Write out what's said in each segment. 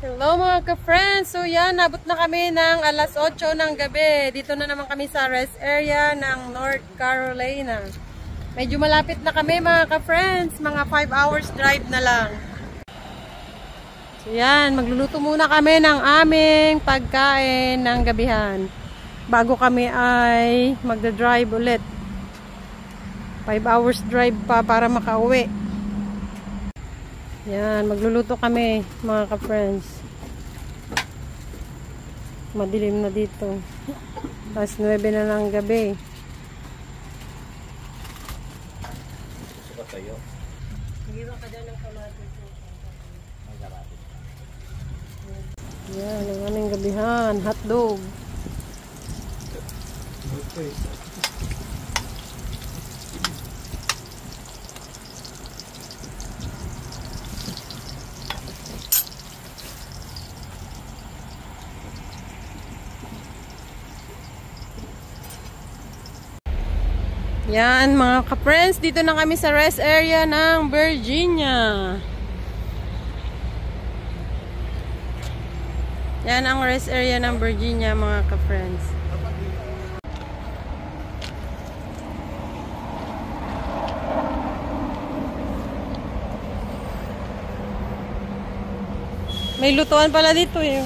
Hello mga ka-friends! So yan, nabot na kami ng alas 8 ng gabi. Dito na naman kami sa rest area ng North Carolina. Medyo malapit na kami mga ka-friends. Mga 5 hours drive na lang. So yan, magluluto muna kami ng aming pagkain ng gabihan. Bago kami ay magda-drive ulit. 5 hours drive pa para makauwi. Yan, magluluto kami mga ka-friends. Madilim na dito. Tapos 9 na ng gabi. Suka tayo. Hira ka dyan ng kamatis. Yan, ang aming gabihan. Hotdog. Okay. Yan mga ka-friends, dito na kami sa rest area ng Virginia. Yan ang rest area ng Virginia mga ka-friends. May lutuan pala dito eh.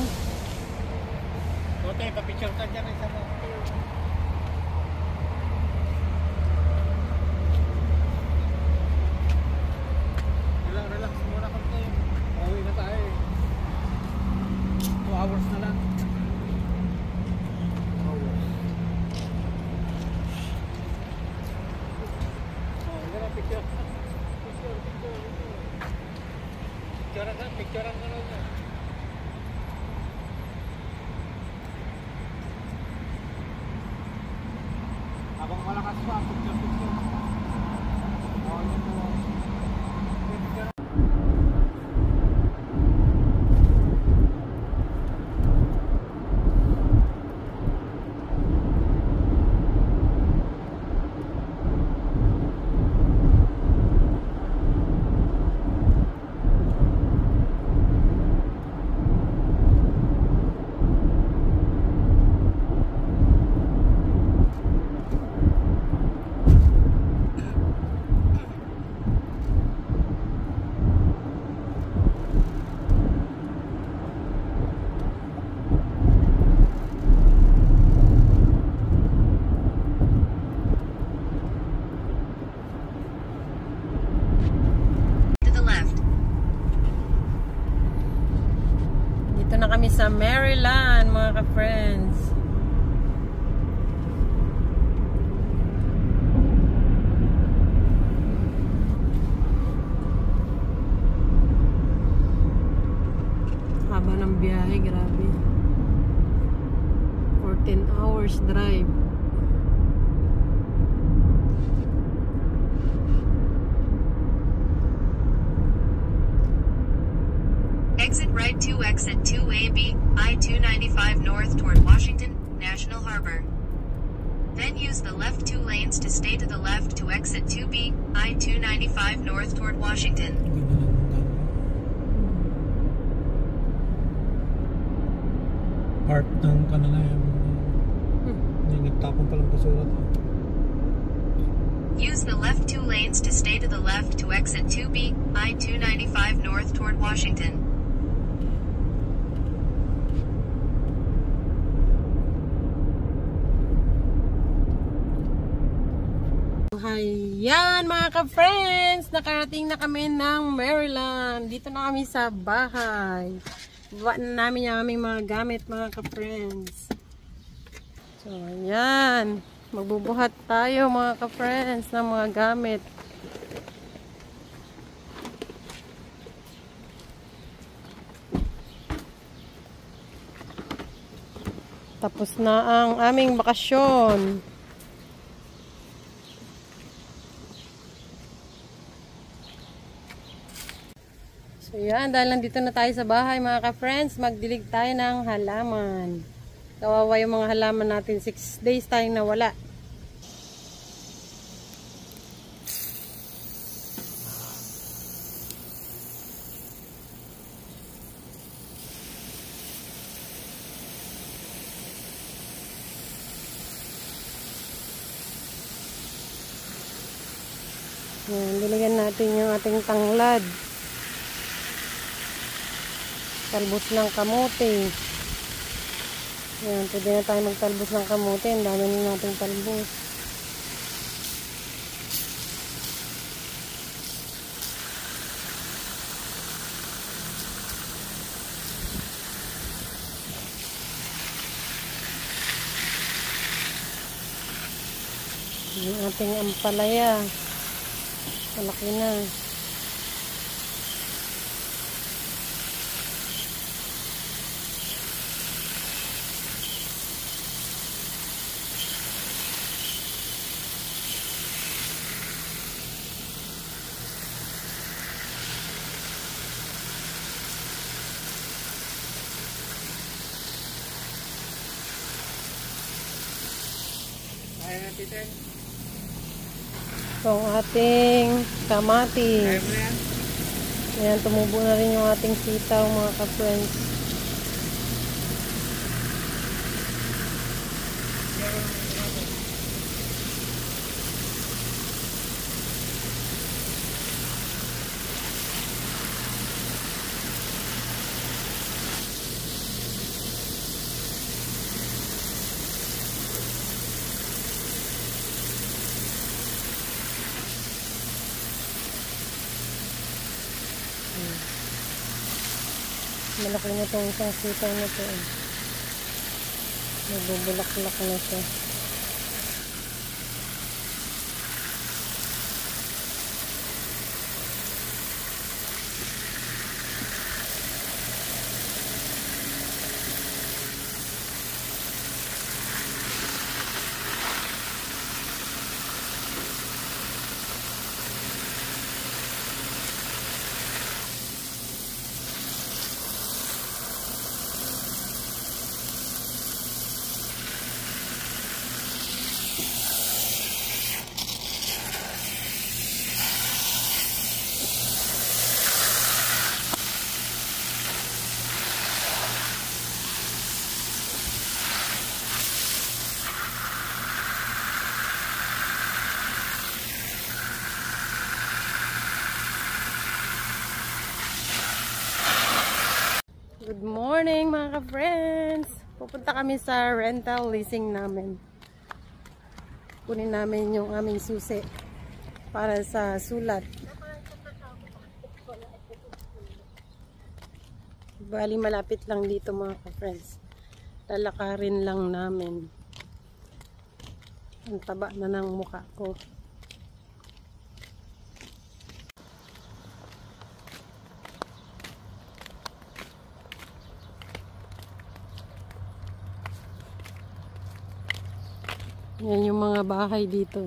Tote, papicture ka dyan isa mo. Relax muna kami. Pauwi na tayo eh. 2 hours na lang. Picture. Picture ka lang. Habang malakas pa, picture. Oh, yan po. Picture. Dito na kami sa Maryland mga ka-friends. Haba ng biyahe, grabe. 14 hours drive. Exit right to exit 2AB, I-295 north toward Washington, National Harbor. Then use the left 2 lanes to stay to the left to exit 2B, I-295 north toward Washington. Part ng kanana yung nangitapon palang basura. Use the left 2 lanes to stay to the left to exit 2B, I-295 north toward Washington. Yan mga ka-friends, nakarating na kami ng Maryland. Dito na kami sa bahay. Baba na namin yung aming mga gamit mga ka-friends. So yan, magbubuhat tayo mga ka-friends ng mga gamit. Tapos na ang aming bakasyon. So yan, dahil nandito na tayo sa bahay mga ka-friends, magdilig tayo ng halaman. Kawawa yung mga halaman natin, 6 days tayong nawala. Yan, nilagyan natin yung ating tanglad. Talbos ng kamote. Yan, pwede na tayo magtalbos ng kamote. Ang dami na nating talbos. Yung ating ampalaya. Malaki na. Kaya natin din. Itong ating kamatis. Kaya mo na yan. Ayan, tumubo na rin yung ating sitaw mga ka-friends. Malaki na itong isang sitaw na ito. Nagbubulak-bulak na siya. Good morning mga ka-friends! Pupunta kami sa rental leasing namin. Kunin namin yung aming susi para sa sulat. Bali malapit lang dito mga ka-friends. Lalakarin lang namin. Ang taba na ng mukha ko. Yan yung mga bahay dito.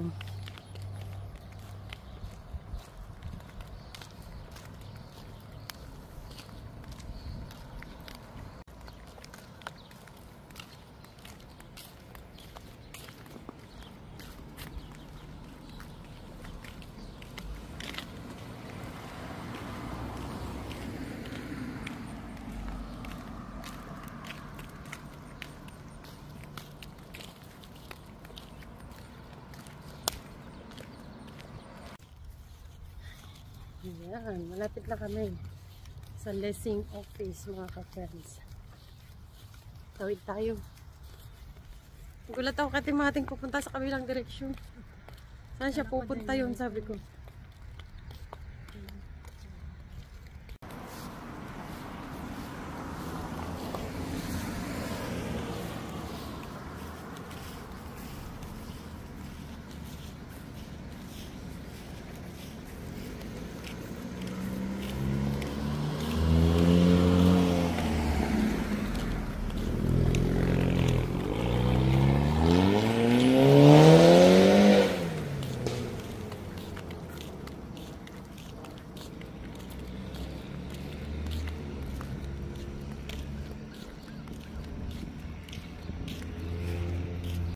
Yan, malapit na kami sa leasing office mga ka-friends. Tawid tayo. Gulat ako kasi mating pupunta sa kabilang direksyon. Saan siya pupunta yun, sabi ko.